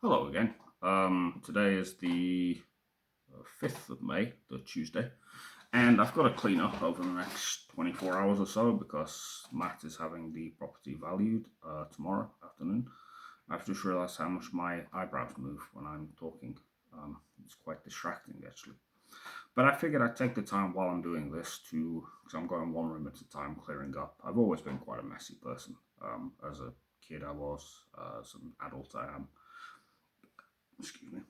Hello again. Today is the 5th of May, the Tuesday, and I've got to clean up over the next 24 hours or so because Matt is having the property valued tomorrow afternoon. I've just realised how much my eyebrows move when I'm talking. It's quite distracting actually. But I figured I'd take the time while I'm doing this because I'm going one room at a time clearing up. I've always been quite a messy person. As a kid, I was. As an adult, I am. Excuse me.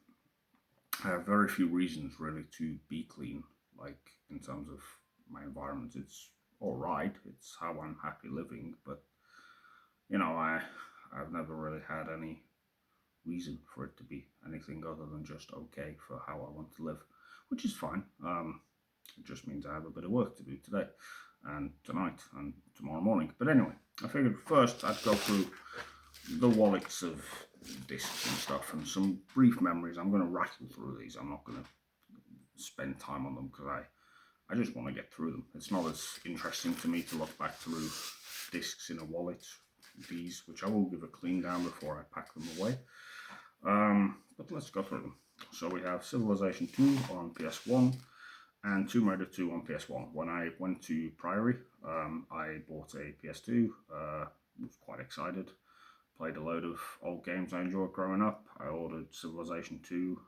I have very few reasons really to be clean. Like in terms of my environment, it's all right. It's how I'm happy living. But I've never really had any reason for it to be anything other than just okay for how I want to live, which is fine. It just means I have a bit of work to do today and tonight and tomorrow morning. But anyway, I figured first I'd go through the wallets of discs and stuff and some brief memories. I'm going to rattle through these. I'm not going to spend time on them because I just want to get through them. It's not as interesting to me to look back through discs in a wallet, these, which I will give a clean down before I pack them away. But let's go through them. So we have Civilization 2 on PS1 and Tomb Raider 2 on PS1. When I went to Priory, I bought a PS2, was quite excited. Played a load of old games I enjoyed growing up. I ordered Civilization 2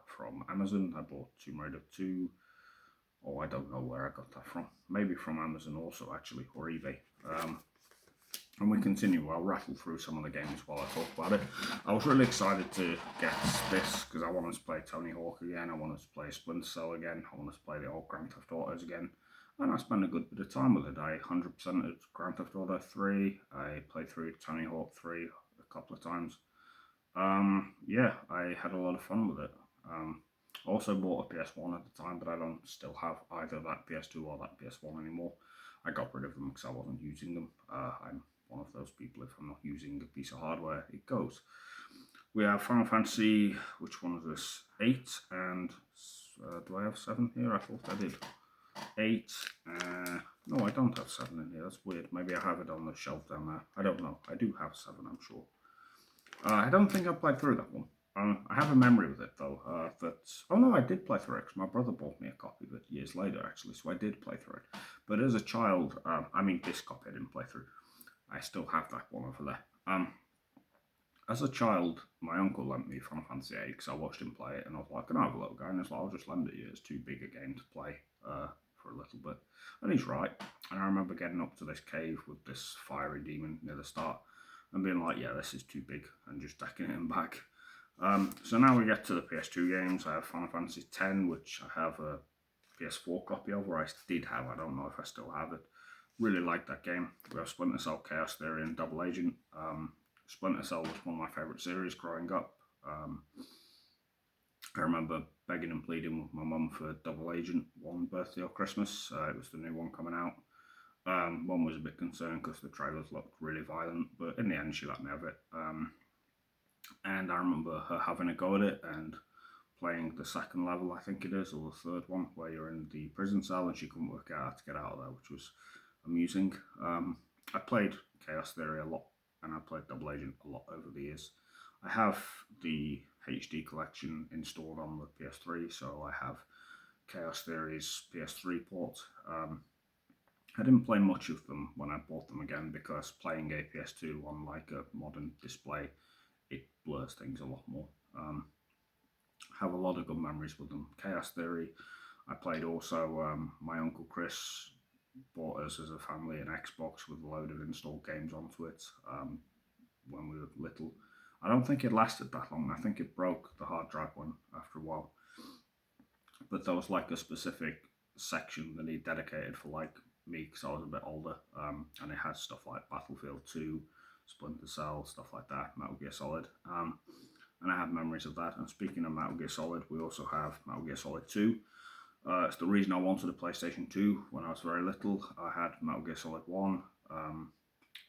from Amazon. I bought Tomb Raider 2. Oh, I don't know where I got that from. Maybe from Amazon also, actually, or eBay. And we continue. I'll rattle through some of the games while I talk about it. I was really excited to get this because I wanted to play Tony Hawk again. I wanted to play Splinter Cell again. I wanted to play the old Grand Theft Autos again. And I spent a good bit of time with it. I 100%ed Grand Theft Auto 3. I played through Tony Hawk 3 a couple of times. Yeah, I had a lot of fun with it. I also bought a PS1 at the time, but I don't still have either that PS2 or that PS1 anymore. I got rid of them because I wasn't using them. I'm one of those people, if I'm not using a piece of hardware, it goes. We have Final Fantasy, which one is this? 8, and do I have 7 here? I thought I did. 8, no, I don't have 7 in here, that's weird. Maybe I have it on the shelf down there. I don't know. I do have 7, I'm sure. I don't think I played through that one. I have a memory with it though. Oh no, I did play through it because my brother bought me a copy of it years later, actually. So I did play through it. But as a child, this copy I didn't play through. I still have that one over there. As a child, my uncle lent me Final Fantasy VIII because I watched him play it, and I was like, "Can I have a little guy?" And he's like, "I'll just lend it you. It's too big a game to play for a little bit." And he's right. And I remember getting up to this cave with this fiery demon near the start and being like, "Yeah, this is too big," and just taking it back. So now we get to the PS2 games. I have Final Fantasy X, which I have a PS4 copy of, or I did have. I don't know if I still have it. Really like that game. We have Splinter Cell, Chaos Theory, and Double Agent. Splinter Cell was one of my favourite series growing up. I remember begging and pleading with my mum for Double Agent one birthday or Christmas. It was the new one coming out. Mum was a bit concerned because the trailers looked really violent, but in the end she let me have it. And I remember her having a go at it and playing the second level, I think it is, or the third one, where you're in the prison cell and she couldn't work out how to get out of there, which was amusing. I played Chaos Theory a lot, and I played Double Agent a lot over the years. I have the HD collection installed on the PS3, so I have Chaos Theory's PS3 port. I didn't play much of them when I bought them again because playing a PS2 on like a modern display, it blurs things a lot more. Have a lot of good memories with them. Chaos Theory, I played also. My uncle Chris bought us as a family an Xbox with a load of installed games onto it when we were little. I don't think it lasted that long. I think it broke the hard drive one after a while. But there was like a specific section that he dedicated for like me because I was a bit older, and it had stuff like Battlefield 2, Splinter Cell, stuff like that, Metal Gear Solid. And I have memories of that. And speaking of Metal Gear Solid, we also have Metal Gear Solid 2. It's the reason I wanted a PlayStation 2 when I was very little. I had Metal Gear Solid 1,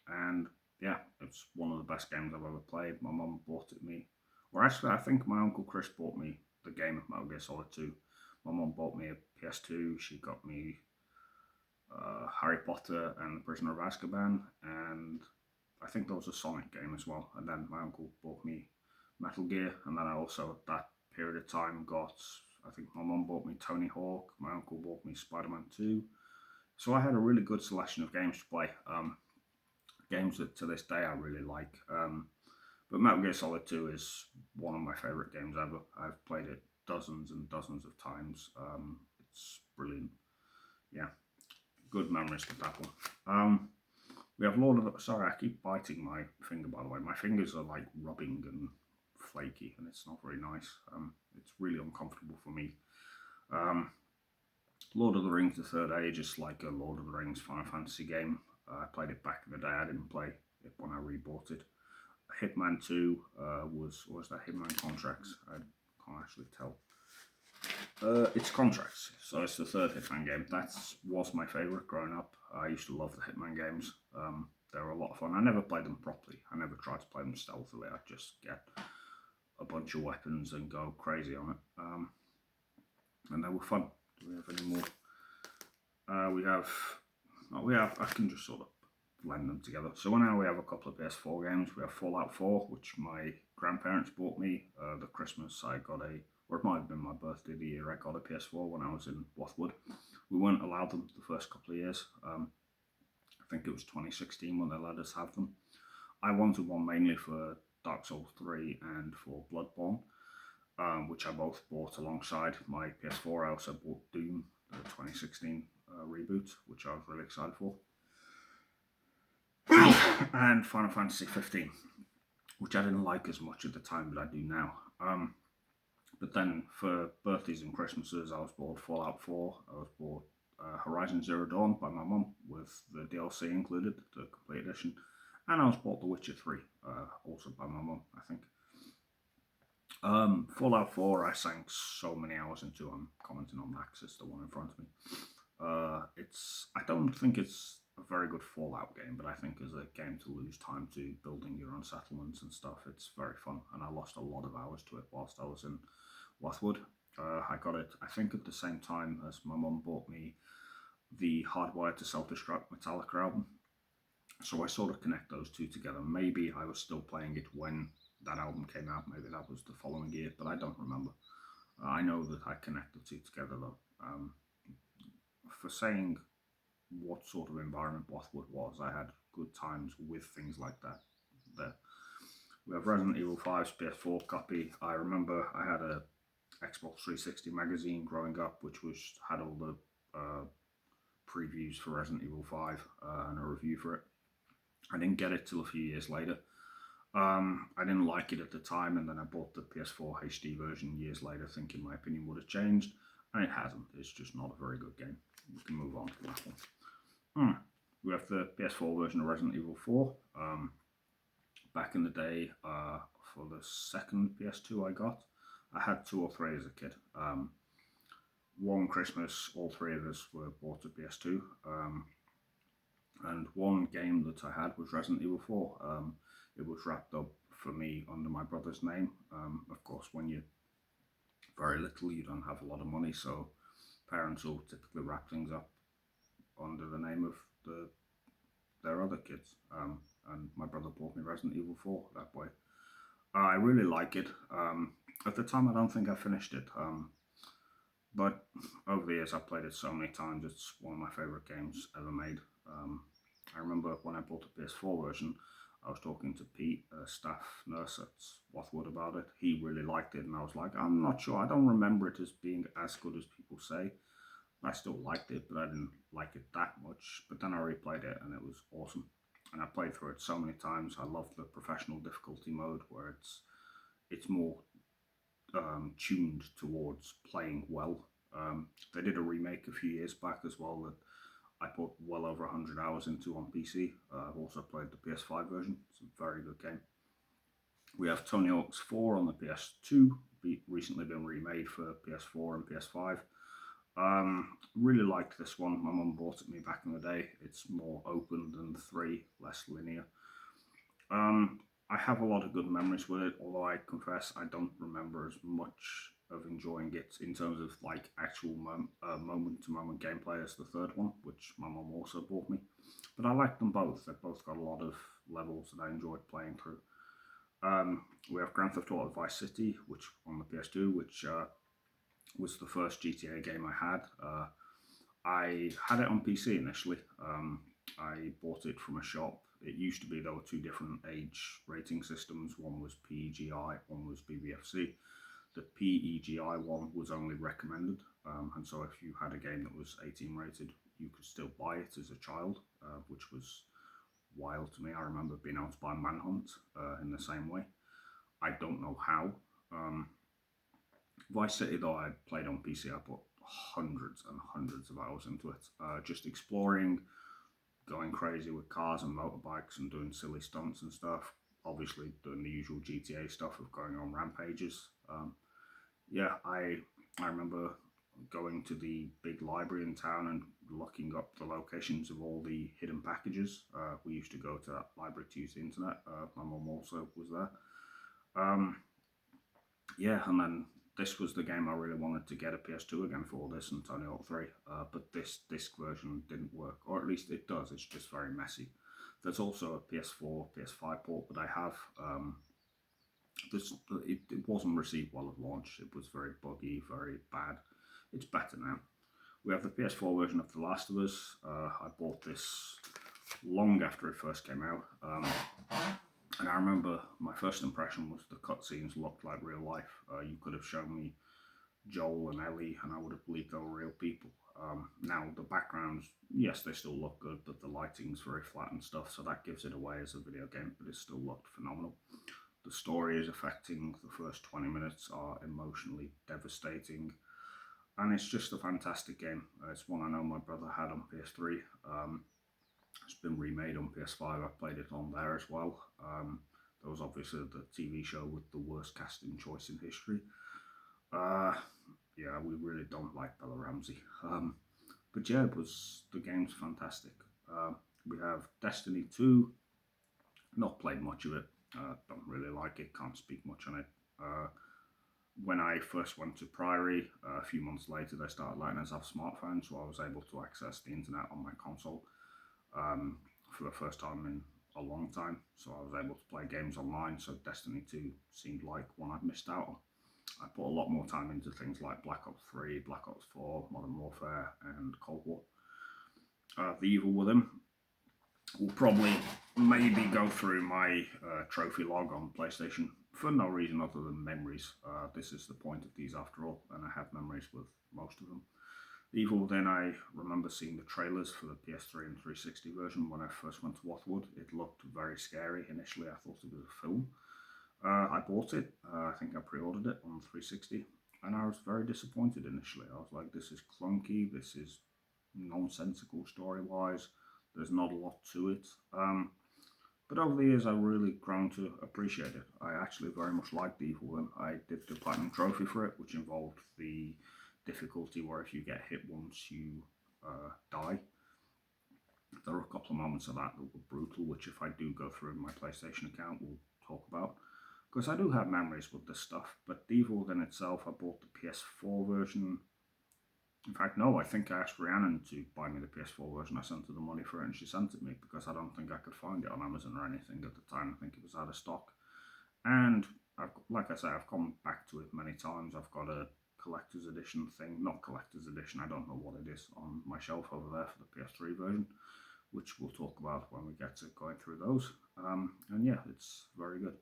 and yeah, it's one of the best games I've ever played. My mum bought it me, or actually, I think my uncle Chris bought me the game of Metal Gear Solid 2. My mum bought me a PS2. She got me Harry Potter and the Prisoner of Azkaban, and I think there was a Sonic game as well. And then my uncle bought me Metal Gear, and then I also at that period of time got, I think my mum bought me Tony Hawk, my uncle bought me Spider-Man 2. So I had a really good selection of games to play. Games that to this day I really like. But Metal Gear Solid 2 is one of my favourite games ever. I've played it dozens and dozens of times. It's brilliant. Yeah, good memories with that one. We have Lord of the... Sorry, I keep biting my finger, by the way. My fingers are like rubbing and flaky, and it's not very nice. It's really uncomfortable for me. Lord of the Rings: The Third Age is like a Lord of the Rings Final Fantasy game. I played it back in the day. I didn't play it when I rebought it. Hitman 2 was that Hitman Contracts? I can't actually tell. It's Contracts, so it's the third Hitman game. That was my favourite growing up. I used to love the Hitman games. They were a lot of fun. I never played them properly. I never tried to play them stealthily. I'd just get a bunch of weapons and go crazy on it. And they were fun. Do we have any more? We have. I can just sort of blend them together. So now we have a couple of PS4 games. We have Fallout 4, which my grandparents bought me. The Christmas I got or it might have been my birthday the year I got a PS4 when I was in Bothwood. We weren't allowed them the first couple of years. I think it was 2016 when they let us have them. I wanted one mainly for Dark Souls 3 and for Bloodborne, which I both bought alongside my PS4. I also bought Doom, the 2016 reboot, which I was really excited for. And Final Fantasy 15, which I didn't like as much at the time, but I do now. But then for birthdays and Christmases, I was bought Fallout 4, I was bought Horizon Zero Dawn by my mum with the DLC included, the complete edition, and I was bought The Witcher 3, also by my mum, I think. Fallout 4, I sank so many hours into. I'm commenting on that because it's the one in front of me. I don't think it's a very good Fallout game, but I think as a game to lose time to building your own settlements and stuff, it's very fun, and I lost a lot of hours to it whilst I was in Bothwood. I got it, I think, at the same time as my mum bought me the Hardwired to Self-Destruct Metallica album. So I sort of connect those two together. Maybe I was still playing it when that album came out. Maybe that was the following year, but I don't remember. I know that I connect the two together, though. For saying what sort of environment Bothwood was, I had good times with things like that there. We have Resident Evil 5's PS4 copy. I remember I had a Xbox 360 magazine growing up, which had all the previews for Resident Evil 5 and a review for it. I didn't get it till a few years later. I didn't like it at the time, and then I bought the PS4 HD version years later, thinking my opinion would have changed, and it hasn't. It's just not a very good game. We can move on to that one. We have the PS4 version of Resident Evil 4. Back in the day, for the second PS2 I got, I had 2 or 3 as a kid. One Christmas, all 3 of us were bought a PS2. And one game that I had was Resident Evil 4. It was wrapped up for me under my brother's name. Of course, when you're very little, you don't have a lot of money, so parents will typically wrap things up under the name of their other kids. And my brother bought me Resident Evil 4 that way. I really like it. At the time, I don't think I finished it. But over the years, I've played it so many times. It's one of my favourite games ever made. I remember when I bought the PS4 version, I was talking to Pete, a staff nurse at Bothwood, about it. He really liked it, and I was like, I'm not sure. I don't remember it as being as good as people say. I still liked it, but I didn't like it that much. But then I replayed it, and it was awesome. And I played through it so many times. I love the professional difficulty mode, where it's more tuned towards playing well. They did a remake a few years back as well that I put well over 100 hours into on PC. I've also played the PS5 version. It's a very good game. We have Tony Hawk's 4 on the PS2, recently been remade for PS4 and PS5. Really liked this one. My mum bought it me back in the day. It's more open than 3, less linear. I have a lot of good memories with it, although I confess I don't remember as much of enjoying it in terms of like actual moment-to-moment gameplay as the third one, which my mum also bought me. But I like them both. They've both got a lot of levels that I enjoyed playing through. We have Grand Theft Auto Vice City, which on the PS2, which was the first GTA game I had. I had it on PC initially. I bought it from a shop. It used to be there were two different age rating systems. One was PEGI, one was BBFC. The PEGI one was only recommended, and so if you had a game that was 18 rated, you could still buy it as a child, which was wild to me. I remember being able to buy Manhunt in the same way. I don't know how. Vice City, though, I played on PC. I put hundreds and hundreds of hours into it, just exploring, going crazy with cars and motorbikes and doing silly stunts and stuff. Obviously, doing the usual GTA stuff of going on rampages. Yeah, I remember going to the big library in town and looking up the locations of all the hidden packages. We used to go to that library to use the internet. My mum also was there. Um, yeah, and then this was the game I really wanted to get a PS2 again for, this and Tony Hawk 3. But this disc version didn't work, or at least it does. It's just very messy. There's also a PS4, PS5 port that I have. It wasn't received well at launch. It was very buggy, very bad. It's better now. We have the PS4 version of The Last of Us. I bought this long after it first came out. And I remember my first impression was the cutscenes looked like real life. You could have shown me Joel and Ellie, and I would have believed they were real people. Now, the backgrounds, yes, they still look good, but the lighting's very flat and stuff, so that gives it away as a video game, but it still looked phenomenal. The story is affecting. The first 20 minutes are emotionally devastating, and it's just a fantastic game. It's one I know my brother had on PS3. It's been remade on PS5. I played it on there as well. There was obviously the TV show with the worst casting choice in history. Yeah, we really don't like Bella Ramsey. But yeah, the game's fantastic. We have Destiny 2. Not played much of it. Don't really like it. Can't speak much on it. When I first went to Priory, a few months later, they started letting us have smartphones, so I was able to access the internet on my console for the first time in a long time. So I was able to play games online. So Destiny 2 seemed like one I'd missed out on. I put a lot more time into things like Black Ops 3, Black Ops 4, Modern Warfare, and Cold War. The Evil Within will probably maybe go through my trophy log on PlayStation for no reason other than memories. This is the point of these after all, and I have memories with most of them. The Evil Within, I remember seeing the trailers for the PS3 and 360 version when I first went to Waterwood. It looked very scary. Initially, I thought it was a film. I bought it. I think I pre-ordered it on 360, and I was very disappointed initially. I was like, this is clunky. This is nonsensical story-wise. There's not a lot to it. But over the years, I've really grown to appreciate it. I actually very much liked the Evil Within. I did the Platinum Trophy for it, which involved the difficulty where if you get hit once, you die. There were a couple of moments of that were brutal, which if I do go through my PlayStation account, we'll talk about. Because I do have memories with this stuff, but the Evil Within itself, I bought the PS4 version. In fact, no, I think I asked Rhiannon to buy me the PS4 version. I sent her the money for it and she sent it me because I don't think I could find it on Amazon or anything at the time. I think it was out of stock. And like I say, I've come back to it many times. I've got a collector's edition thing, not collector's edition, I don't know what it is, on my shelf over there for the PS3 version, which we'll talk about when we get to going through those. And yeah, it's very good.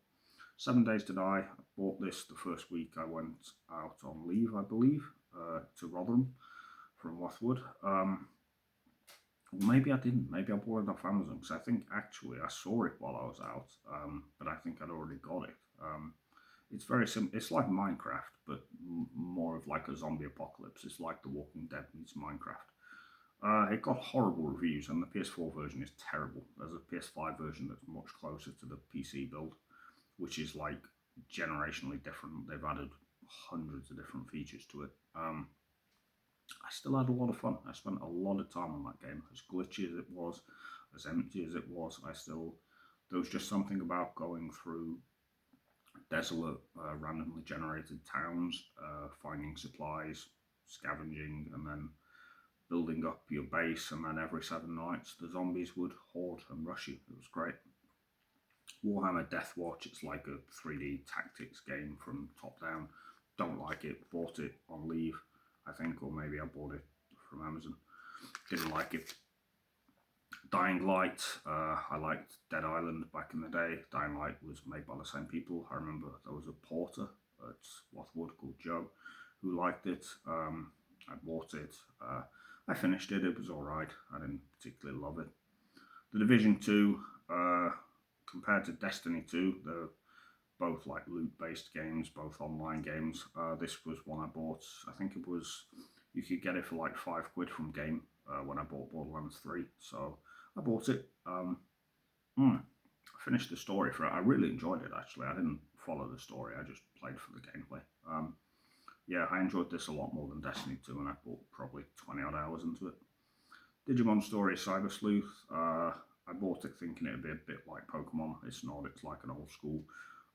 7 Days to Die, I bought this the first week I went out on leave, I believe, to Rotherham from Wathwood. Maybe I didn't. Maybe I bought it off Amazon because I think actually I saw it while I was out, but I think I'd already got it. It's very simple. It's like Minecraft, but more of like a zombie apocalypse. It's like The Walking Dead meets Minecraft. It got horrible reviews, and the PS4 version is terrible. There's a PS5 version that's much closer to the PC build, which is like generationally different. They've added hundreds of different features to it. I still had a lot of fun. I spent a lot of time on that game. As glitchy as it was, as empty as it was, there was just something about going through desolate, randomly generated towns, finding supplies, scavenging, and then building up your base, and then every 7 nights the zombies would horde and rush you. It was great. Warhammer Death Watch, it's like a 3D tactics game from top down. Don't like it. Bought it on leave, I think, or maybe I bought it from Amazon. Didn't like it. Dying Light, I liked Dead Island back in the day. Dying Light was made by the same people. I remember there was a porter at Wathwood called Joe who liked it. I bought it. I finished it. It was alright. I didn't particularly love it. The Division 2, compared to Destiny 2, they're both like loot-based games, both online games. This was one I bought. I think it was, you could get it for like £5 from Game when I bought Borderlands 3. So I bought it. I finished the story for it. I really enjoyed it, actually. I didn't follow the story. I just played for the gameplay. Yeah, I enjoyed this a lot more than Destiny 2, and I put probably 20 odd hours into it. Digimon Story Cyber Sleuth. I bought it thinking it'd be a bit like Pokemon. It's not. It's like an old school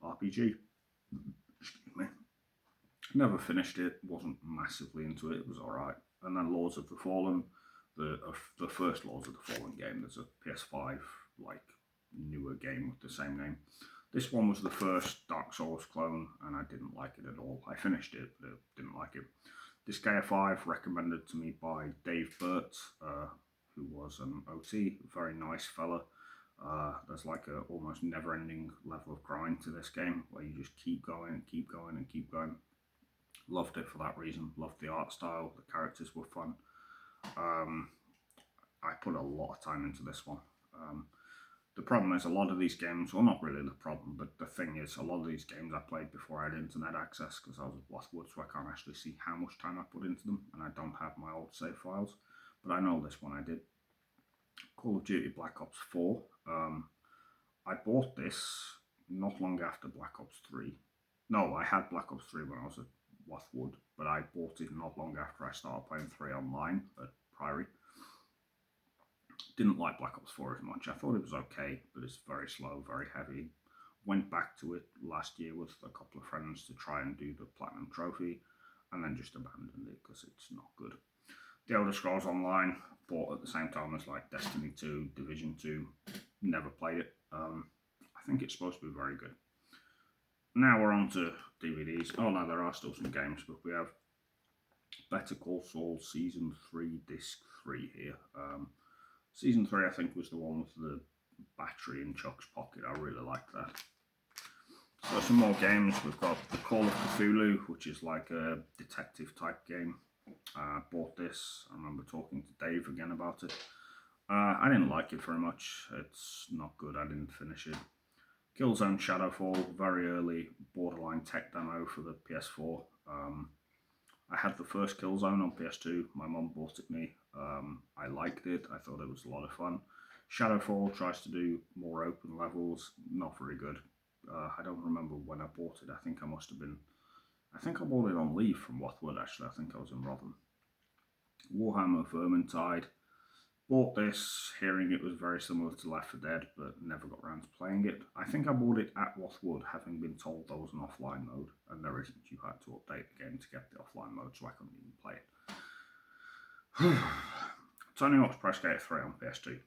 RPG. Excuse me. Never finished it. Wasn't massively into it. It was alright. And then Lords of the Fallen. The first Lords of the Fallen game. There's a PS5 like newer game with the same name. This one was the first Dark Souls clone, and I didn't like it at all. I finished it, but I didn't like it. Disgaea 5, recommended to me by Dave Burt, who was an OT, very nice fella. There's like a almost never-ending level of grind to this game, where you just keep going and keep going and keep going. Loved it for that reason. Loved the art style. The characters were fun. I put a lot of time into this one. The problem is a lot of these games, well, not really the problem, but the thing is a lot of these games I played before I had internet access because I was at Wathwood, so I can't actually see how much time I put into them, and I don't have my old save files, but I know this one I did. Call of Duty Black Ops 4. I bought this not long after Black Ops 3. No, I had Black Ops 3 when I was at Wathwood, but I bought it not long after I started playing 3 online at Priory. Didn't like Black Ops 4 as much. I thought it was okay, but it's very slow, very heavy. Went back to it last year with a couple of friends to try and do the Platinum Trophy, and then just abandoned it because it's not good. The Elder Scrolls Online, bought at the same time as like Destiny 2, Division 2. Never played it. I think it's supposed to be very good. Now we're on to DVDs. Oh no, there are still some games, but we have Better Call Saul Season 3, Disc 3 here. Season 3, I think, was the one with the battery in Chuck's pocket. I really liked that. So some more games. We've got The Call of Cthulhu, which is like a detective type game. Bought this. I remember talking to Dave again about it. I didn't like it very much. It's not good. I didn't finish it. Killzone Shadowfall, very early borderline tech demo for the PS4. I had the first Killzone on PS2. My mum bought it me. I liked it. I thought it was a lot of fun. Shadowfall tries to do more open levels. Not very good. I don't remember when I bought it. I think I bought it on leave from Wathwood, actually. I think I was in Rotherham. Warhammer Vermintide. Bought this, hearing it was very similar to Left 4 Dead, but never got around to playing it. I think I bought it at Wathwood, having been told there was an offline mode, and there isn't. You had to update the game to get the offline mode, so I couldn't even play it. Tony Hawk's Pro Skater 3 on PS2.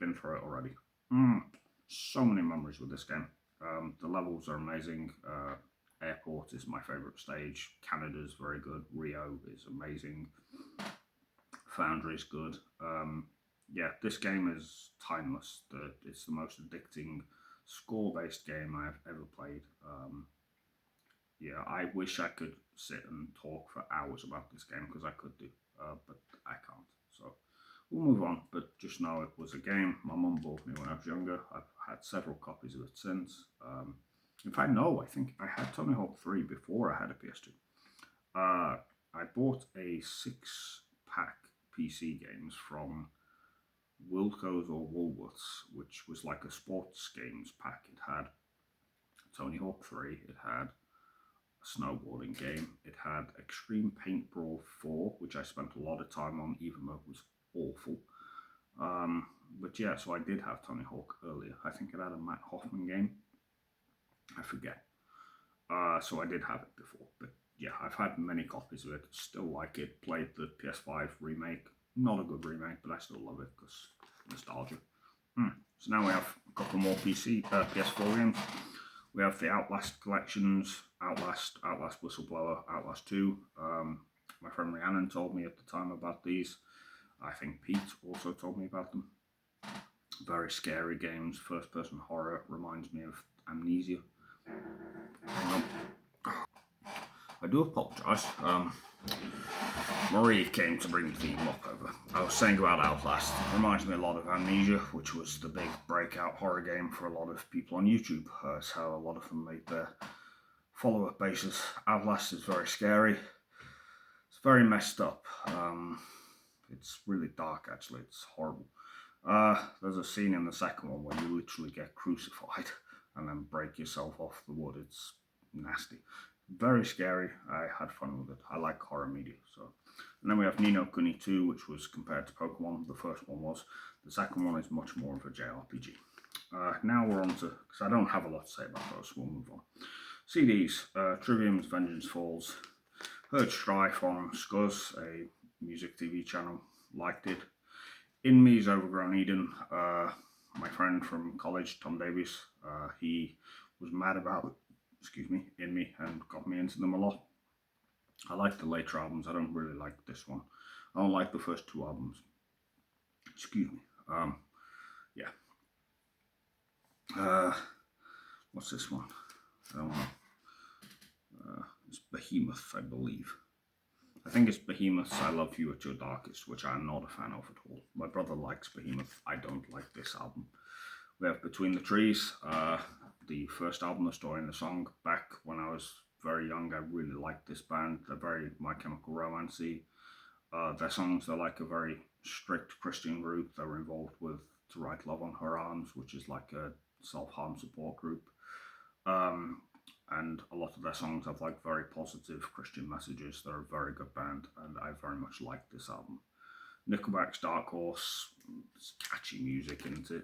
Been through it already. So many memories with this game. The levels are amazing. Airport is my favourite stage. Canada's very good. Rio is amazing. Foundry is good. Yeah, this game is timeless. It's the most addicting score-based game I've ever played. Yeah, I wish I could sit and talk for hours about this game because I could do, but I can't. So we'll move on, but just know it was a game my mum bought me when I was younger. I've had several copies of it since. In fact, no, I think I had Tony Hawk 3 before I had a PS2. I bought a 6-pack PC games from Wilco's or Woolworths, which was like a sports games pack. It had Tony Hawk 3, it had a snowboarding game, it had Extreme Paint Brawl 4, which I spent a lot of time on, even though it was awful. But yeah, so I did have Tony Hawk earlier. I think it had a Matt Hoffman game. I forget. So I did have it before, but yeah, I've had many copies of it. Still like it. Played the PS5 remake. Not a good remake, but I still love it because nostalgia. So now we have a couple more PS4 games. We have the Outlast collections, Outlast Whistleblower, Outlast 2. My friend Rhiannon told me at the time about these. I think Pete also told me about them. Very scary games, first-person horror, reminds me of Amnesia. I do apologise. Marie came to bring the mop over. I was saying about Outlast. It reminds me a lot of Amnesia, which was the big breakout horror game for a lot of people on YouTube. It's how a lot of them made their follow-up bases. Outlast is very scary. It's very messed up. It's really dark, actually. It's horrible. There's a scene in the second one where you literally get crucified and then break yourself off the wood. It's nasty. Very scary. I had fun with it. I like horror media. And then we have Ni no Kuni 2, which was compared to Pokemon. The first one was. The second one is much more of a JRPG. Now we're on to, because I don't have a lot to say about those, we'll move on. CDs, Trivium's Vengeance Falls, heard Strife on Scuzz, a music TV channel, liked it. In Me's Overgrown Eden, my friend from college, Tom Davies, he was mad about, In Me, and got me into them a lot. I like the later albums. I don't really like this one. I don't like the first two albums. Yeah. What's this one? I don't know. It's Behemoth, I believe. I think it's Behemoth's I Love You at Your Darkest, which I'm not a fan of at all. My brother likes Behemoth. I don't like this album. We have Between the Trees, the first album, The Story and the Song. Back when I was very young, I really liked this band. They're very My Chemical Romance-y. Their songs are like a very strict Christian group. They were involved with To Write Love on Her Arms, which is like a self-harm support group. And a lot of their songs have like very positive Christian messages. They're a very good band, and I very much like this album. Nickelback's Dark Horse, it's catchy music, isn't it?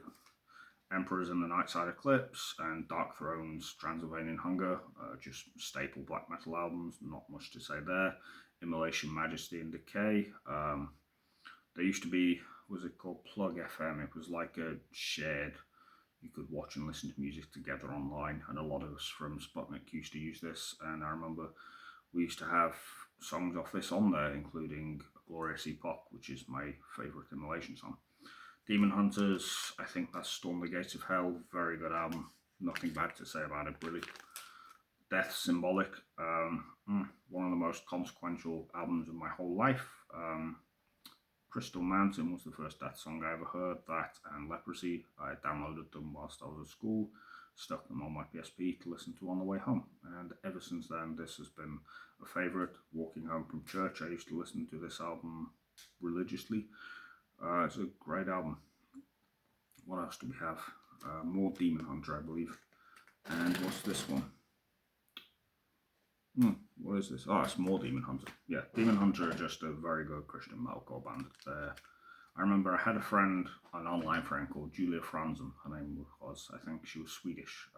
Emperors in the Nightside Eclipse and Dark Throne's Transylvanian Hunger, just staple black metal albums, not much to say there. Immolation, Majesty and Decay. There used to be, was it called Plug FM? It was like a shared, you could watch and listen to music together online, and a lot of us from Sputnik used to use this, and I remember we used to have songs off this on there, including Glorious Epoch, which is my favourite Immolation song. Demon Hunters, I think that's Storm the Gates of Hell, very good album, nothing bad to say about it really. Death Symbolic, one of the most consequential albums of my whole life. Crystal Mountain was the first Death song I ever heard, that and Leprosy. I downloaded them whilst I was at school, stuck them on my PSP to listen to on the way home, and ever since then this has been a favourite. Walking home from church, I used to listen to this album religiously. It's a great album. What else do we have? More Demon Hunter, I believe. And what's this one? What is this? Oh, it's more Demon Hunter. Yeah, Demon Hunter are just a very good Christian metalcore band. I remember I had a friend, an online friend called Julia Franzen, her name was, I think she was Swedish,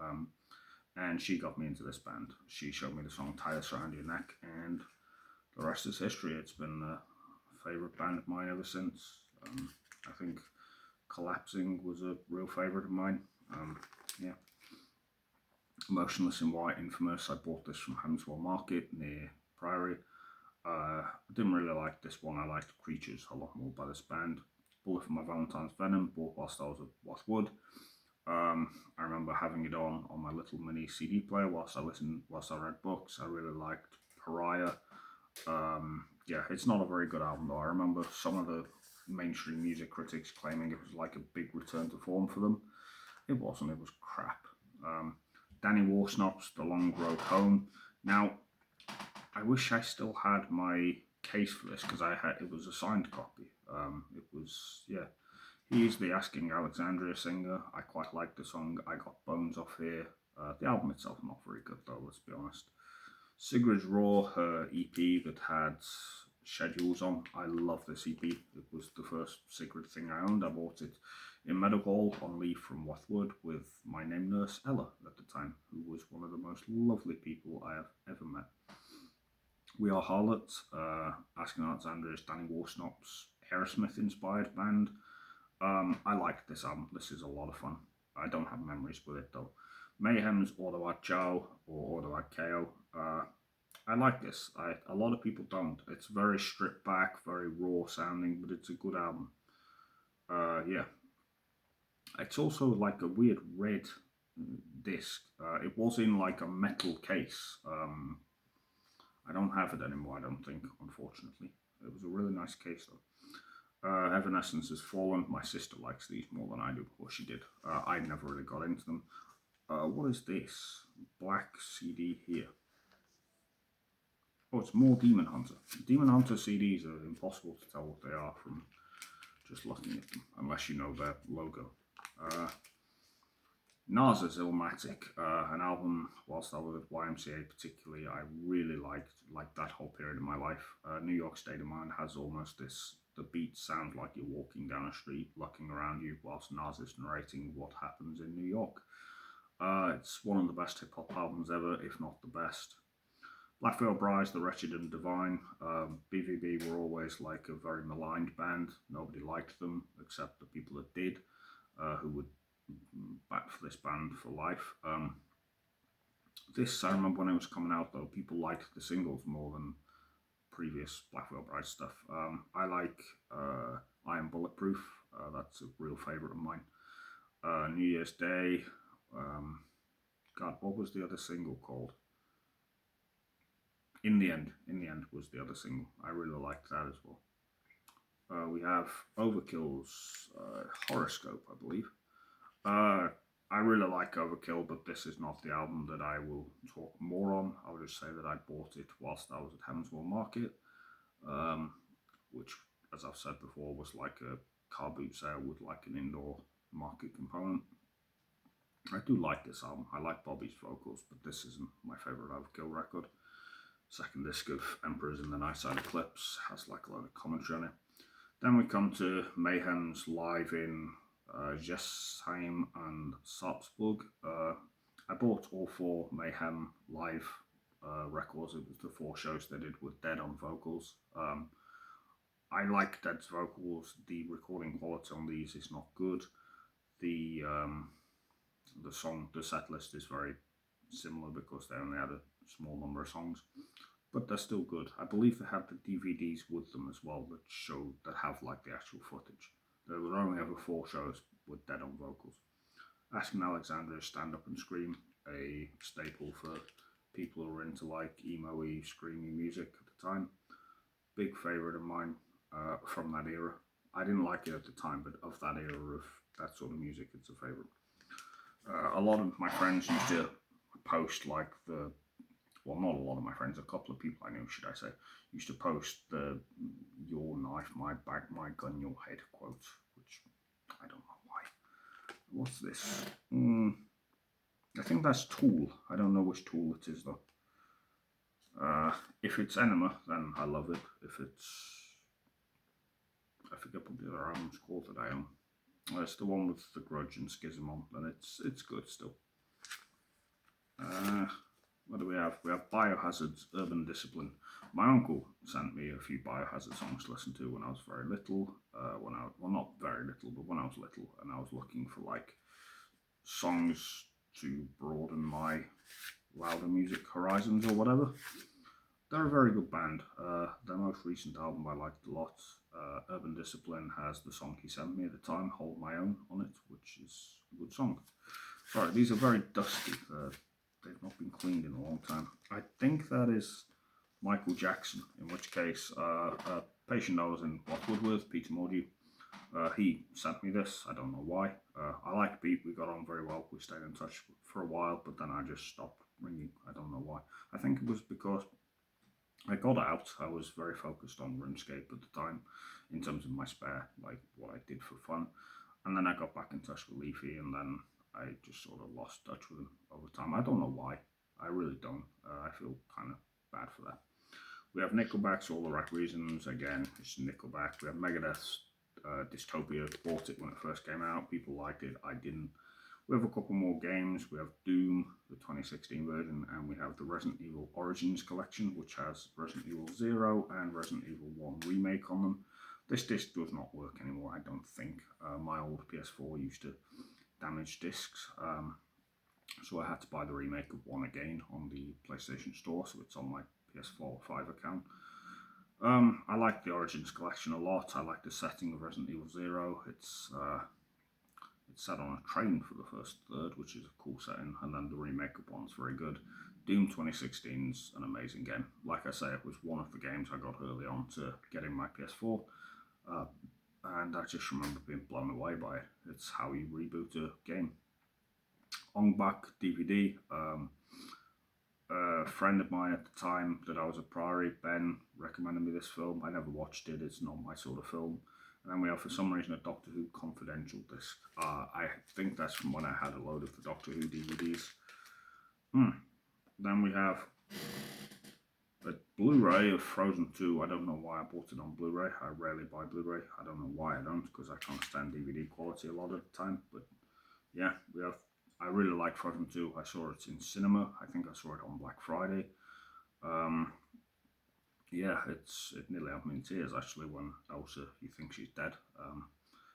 and she got me into this band. She showed me the song Tie Us Around Your Neck, and the rest is history. It's been a favourite band of mine ever since. I think Collapsing was a real favourite of mine. Yeah. Motionless in White, Infamous. I bought this from Hamswell Market near Priory. I didn't really like this one. I liked Creatures a lot more by this band. Bullet for My Valentine's Venom, bought whilst I was at Westwood. I remember having it on my little mini CD player whilst I read books. I really liked Pariah. Yeah, it's not a very good album though. I remember some of the mainstream music critics claiming it was like a big return to form for them. It wasn't, it was crap. Danny Warsnop's The Long Road Home. Now, I wish I still had my case for this, because it was a signed copy. It was, yeah. He's the Asking Alexandria singer. I quite like the song I Got Bones off here. The album itself not very good though, let's be honest. Sigrid's Raw, her EP that had schedules on. I love this EP. It was the first Sigrid thing I owned. I bought it in Meadowhall on leave from Westwood with my name nurse Ella at the time, who was one of the most lovely people I have ever met. We Are Harlots, Asking Alexandria's Danny Warsnop's Aerosmith inspired band. I like this album. This is a lot of fun. I don't have memories with it though. Mayhem's Auto at Joe or Auto at KO. I like this. A lot of people don't. It's very stripped back, very raw sounding, but it's a good album. Yeah, it's also like a weird red disc. It was in like a metal case. I don't have it anymore. I don't think, unfortunately. It was a really nice case though. Evanescence has fallen. My sister likes these more than I do, or she did. I never really got into them. What is this? Black CD here. Oh, it's more Demon Hunter. Demon Hunter CDs are impossible to tell what they are from just looking at them, unless you know their logo. Nas's Illmatic, an album whilst I was at YMCA particularly, I really liked that whole period of my life. New York State of Mind has almost this, the beats sound like you're walking down a street, looking around you whilst Nas is narrating what happens in New York. It's one of the best hip hop albums ever, if not the best. Black Veil Brides, The Wretched and Divine. BVB were always like a very maligned band. Nobody liked them except the people that did, who would back for this band for life. This, I remember when it was coming out though, people liked the singles more than previous Black Veil Bride stuff. I like I Am Bulletproof. That's a real favourite of mine. New Year's Day. God, what was the other single called? In the End was the other single. I really liked that as well. We have Overkill's Horoscope, I believe. I really like Overkill, but this is not the album that I will talk more on. I'll just say that I bought it whilst I was at Hemswell Market, which, as I've said before, was like a car boot sale with like an indoor market component. I do like this album. I like Bobby's vocals, but this isn't my favourite Overkill record. Second disc of Emperors in the Night Side Eclipse has like a lot of commentary on it. Then we come to Mayhem's live in Jessheim and Salzburg. I bought all 4 Mayhem live records. It was the 4 shows they did with Dead on vocals. I like Dead's vocals. The recording quality on these is not good. The set list is very similar because they only had a small number of songs, but they're still good. I believe they had the DVDs with them as well that have like the actual footage. There were only ever 4 shows with Dead on vocals. Asking Alexandria, Stand Up and Scream, a staple for people who are into like emo-y, screamy music at the time. Big favourite of mine from that era. I didn't like it at the time, but of that era of that sort of music, it's a favourite. A lot of my friends used to post like well, not a lot of my friends, a couple of people I knew, should I say, used to post the "your knife, my back, my gun, your head" quote, which I don't know why. What's this? I think that's Tool. I don't know which Tool it is though. If it's Enema, then I love it. If it's, I forget what the other album's called that I own. It's the one with The Grudge and Schism on, and it's good still. What do we have? We have Biohazard's Urban Discipline. My uncle sent me a few Biohazard songs to listen to when I was very little. Well, not very little, but when I was little, and I was looking for like songs to broaden my louder music horizons or whatever. They're a very good band. Their most recent album I liked a lot. Urban Discipline has the song he sent me at the time, Hold My Own, on it, which is a good song. Sorry, these are very dusty. They've not been cleaned in a long time. I think that is Michael Jackson, in which case patient I was in Watford with, Peter Mordew, he sent me this. I don't know why. I like Pete. We got on very well. We stayed in touch for a while, but then I just stopped ringing. I don't know why. I think it was because I got out. I was very focused on RuneScape at the time in terms of my spare, like what I did for fun. And then I got back in touch with Leafy, and then I just sort of lost touch with him over time. I don't know why. I really don't. I feel kind of bad for that. We have Nickelback's All the Right Reasons. Again, it's Nickelback. We have Megadeth's Dystopia. Bought it when it first came out. People liked it. I didn't. We have a couple more games. We have Doom, the 2016 version, and we have the Resident Evil Origins collection, which has Resident Evil 0 and Resident Evil 1 remake on them. This disc does not work anymore, I don't think. My old PS4 used to damage discs, so I had to buy the remake of 1 again on the PlayStation Store, so it's on my PS4 5 account. I like the Origins collection a lot. I like the setting of Resident Evil Zero. It's set on a train for the first third, which is a cool setting, and then the remake of 1's very good. Doom 2016's an amazing game. Like I say, it was one of the games I got early on to getting my PS4, and I just remember being blown away by it. It's how you reboot a game. Ong Bak DVD. A friend of mine at the time that I was a Priory, Ben, recommended me this film. I never watched it, it's not my sort of film. And then we have, for some reason, a Doctor Who Confidential disc. I think that's from when I had a load of the Doctor Who DVDs. Then we have a Blu-ray of Frozen 2. I don't know why I bought it on Blu-ray. I rarely buy Blu-ray. I don't know why I don't, because I can't stand DVD quality a lot of the time. But yeah, we have. I really like Frozen 2. I saw it in cinema. I think I saw it on Black Friday. Yeah, it nearly had me in tears actually when Elsa, you think she's dead.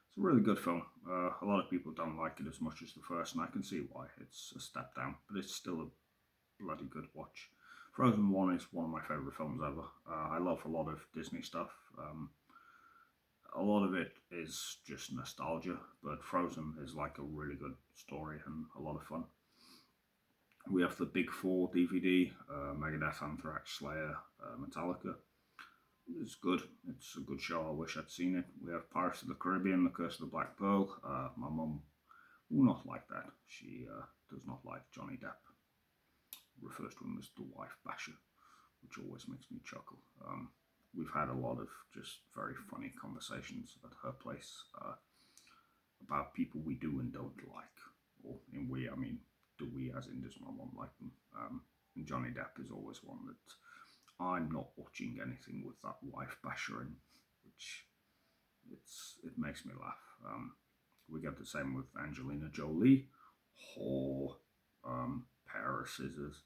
It's a really good film. A lot of people don't like it as much as the first, and I can see why. It's a step down, but it's still a bloody good watch. Frozen 1 is one of my favourite films ever. I love a lot of Disney stuff. A lot of it is just nostalgia, but Frozen is like a really good story and a lot of fun. We have the Big Four DVD, Megadeth, Anthrax, Slayer, Metallica. It's good. It's a good show. I wish I'd seen it. We have Pirates of the Caribbean, The Curse of the Black Pearl. My mum will not like that. She does not like Johnny Depp. Refers to him as the wife basher, which always makes me chuckle. We've had a lot of just very funny conversations at her place about people we do and don't like. Or in we, I mean, do we as in does my mum like them? And Johnny Depp is always one that I'm not watching anything with that wife basher in, which it makes me laugh. We get the same with Angelina Jolie, pair of scissors.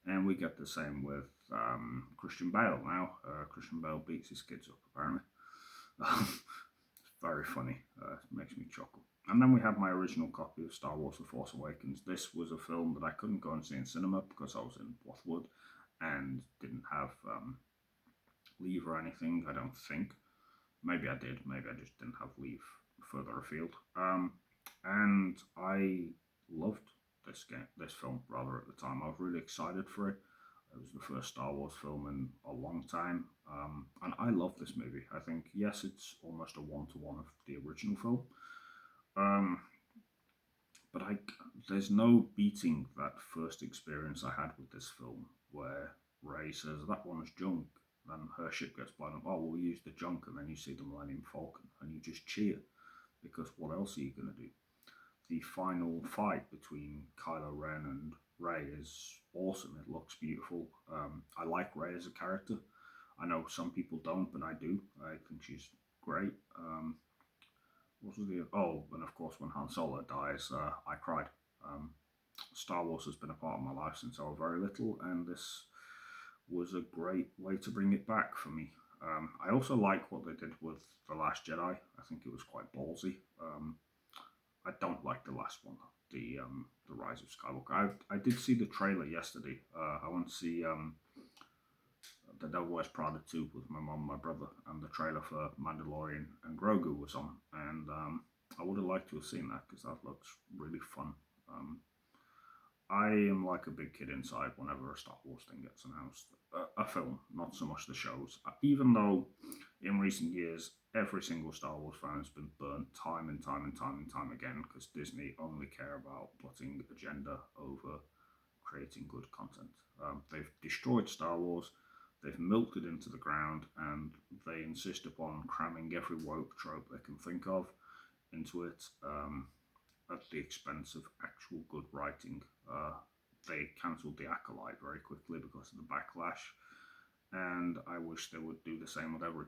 And we get the same with Christian Bale now. Christian Bale beats his kids up, apparently. It's very funny. It makes me chuckle. And then we have my original copy of Star Wars The Force Awakens. This was a film that I couldn't go and see in cinema because I was in Bothwood and didn't have leave or anything, I don't think. Maybe I did. Maybe I just didn't have leave further afield. And I loved this film rather at the time. I was really excited for it. It was the first Star Wars film in a long time, and I love this movie. I think, yes, it's almost a one-to-one of the original film, but there's no beating that first experience I had with this film, where Rey says, that one's junk, then her ship gets blown up, oh, we'll use the junk, and then you see the Millennium Falcon, and you just cheer, because what else are you going to do? The final fight between Kylo Ren and Rey is awesome. It looks beautiful. I like Rey as a character. I know some people don't, but I do. I think she's great. What was the... Oh, and of course when Han Solo dies, I cried. Star Wars has been a part of my life since I was very little, and this was a great way to bring it back for me. I also like what they did with The Last Jedi. I think it was quite ballsy. I don't like the last one, the Rise of Skywalker. I did see the trailer yesterday. I went to see The Devil Wears Prada 2 with my mum and my brother, and the trailer for Mandalorian and Grogu was on, and I would have liked to have seen that because that looks really fun. I am like a big kid inside whenever a Star Wars thing gets announced. A film, not so much the shows. Even though in recent years, every single Star Wars fan has been burnt time and time and time and time again because Disney only care about putting agenda over creating good content. They've destroyed Star Wars, they've milked it into the ground, and they insist upon cramming every woke trope they can think of into it. At the expense of actual good writing. They cancelled The Acolyte very quickly because of the backlash, and I wish they would do the same with every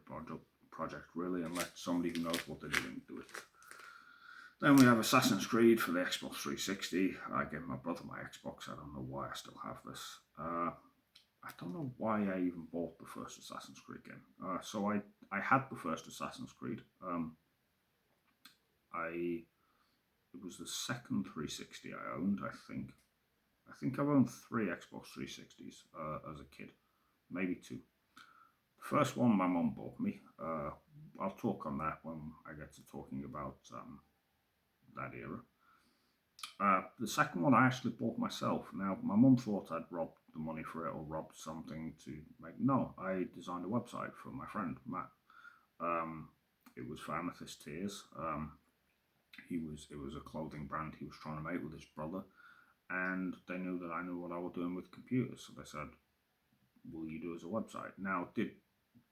project really, and let somebody who knows what they're doing do it. Then we have Assassin's Creed for the Xbox 360. I gave my brother my Xbox. I don't know why I still have this. I don't know why I even bought the first Assassin's Creed game. So I had the first Assassin's Creed. I It was the second 360 I owned. I think I've owned three Xbox 360s as a kid, maybe two. The first one my mum bought me. I'll talk on that when I get to talking about that era. The second one I actually bought myself. Now, my mum thought I'd robbed the money for it or robbed something to make. No, I designed a website for my friend Matt. Um, it was for Amethyst Tears. It was a clothing brand he was trying to make with his brother, and they knew that I knew what I was doing with computers, so they said, "Will you do as a website?" Now, did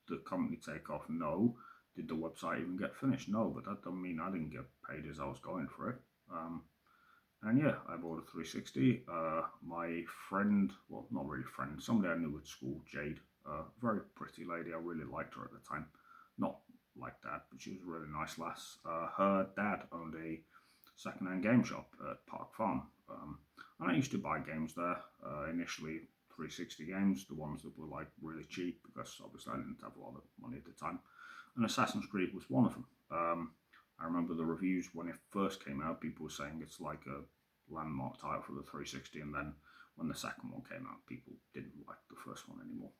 the company take off? No. Did the website even get finished? No, but that doesn't mean I didn't get paid as I was going for it. And yeah, I bought a 360. My friend, well, not really friend, somebody I knew at school, Jade, very pretty lady. I really liked her at the time. Not like that, but she was a really nice lass. Her dad owned a second-hand game shop at Park Farm. And I used to buy games there. Initially, 360 games, the ones that were like really cheap, because obviously I didn't have a lot of money at the time. And Assassin's Creed was one of them. I remember the reviews when it first came out, people were saying it's like a landmark title for the 360, and then when the second one came out, people didn't like the first one anymore.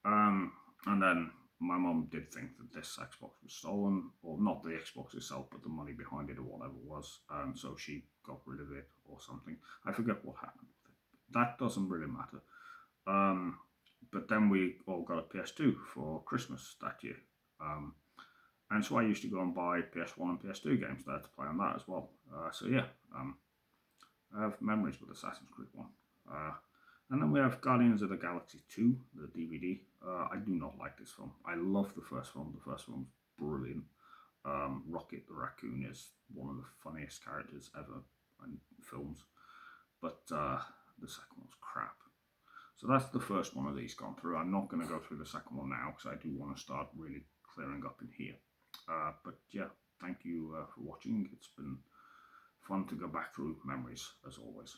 And then my mum did think that this Xbox was stolen, or not the Xbox itself, but the money behind it or whatever it was. So she got rid of it or something. I forget what happened with it. That doesn't really matter. Um, but then we all got a PS2 for Christmas that year. And so I used to go and buy PS1 and PS2 games there to play on that as well. So yeah, I have memories with Assassin's Creed 1. And then we have Guardians of the Galaxy 2, the DVD. I do not like this film. I love the first film. The first film's brilliant. Rocket the Raccoon is one of the funniest characters ever in films. But the second one's crap. So that's the first one of these gone through. I'm not going to go through the second one now because I do want to start really clearing up in here. But yeah, thank you for watching. It's been fun to go back through memories as always.